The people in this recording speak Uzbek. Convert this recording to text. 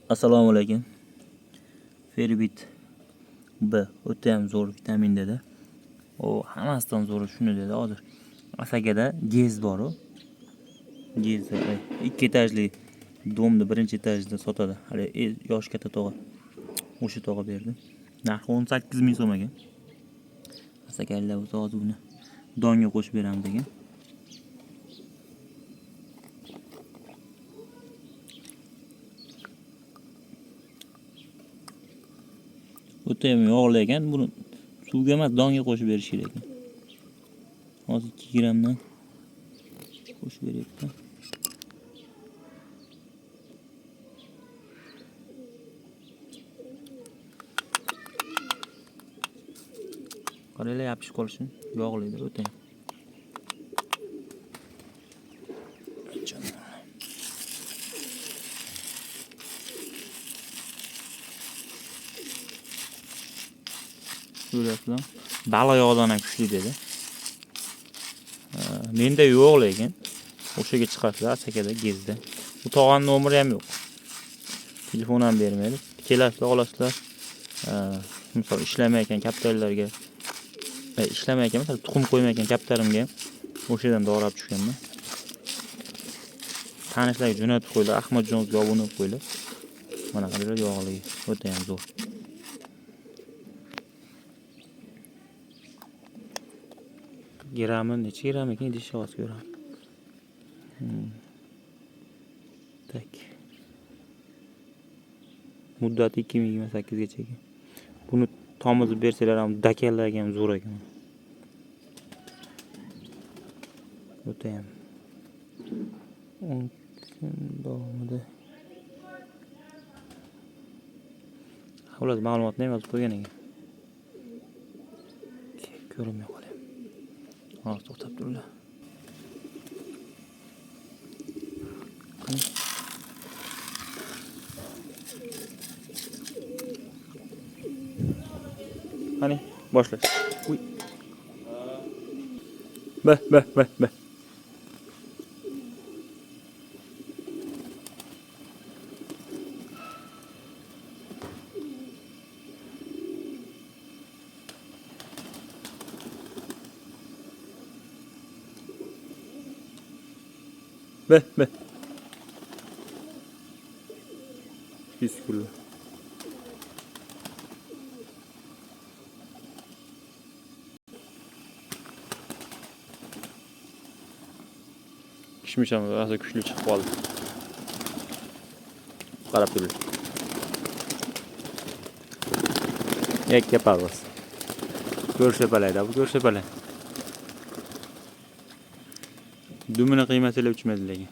Assalomu alaykum. Ferbit B o'ta ham zo'r vitamin dedi. O hammasidan zo'ri shuni dedi hozir. Asakada gez bor u. Gez ikki etajli domni birinchi etajda sotadi. Hali yosh katta tog'a. O'sha tog'a berdi. Narxi 18 ming so'm ekan. Asakalar bo'lsa hozir buni donga qo'shib beramiz ekan. O'ta ham yog'li ekan. Buni suvga emas, donga qo'shib berish kerak ekan. Hozir 2 grammdan qo'shib beryapti. Qaranglar, yopishib qolishini, yog'lidir o'ta. Ko'ryapsizlar? Baliq yog'idan ham kuchli dedi. Menda yo'q lekin o'shaga chiqasizlar Asakada gezda. Bu tog'aning nomeri ham yo'q. Telefon ham bermaydi. Kelasizlar, olasizlar. Misol ishlamayotgan kaptarlarga ishlamayotgan, misol tuxum qo'ymayotgan kaptarimga o'shadan dorab tushganman. Tanishlarga jo'natib qo'ylar, Ahmadjonga obuna bo'lib qo'ylar. Mana qaranglar, yog'ligi o'ta ham zo'r. Grammi necha gram ekan deyish hozir ko'raman. Tak. Muddati 2028 gacha ekan. Buni tomizib bersalar ham dakallarga ham zo'r ekan. O'ta ham 10 kun davomida. Xullas ma'lumotni ham yozib qo'ygan ekan. Ko'rinmay qolyapti. Hozir to'xtab turlar. Qani, boshla. Uy. Ba. Be. Bismillah. Kishmisham aslida kuchli chiqib qoldi. Qarab turing. Yakka parvoz. Ko'rshapalaydi, bu ko'rshapalay. Dumini qiymasida uchmaydi lekin.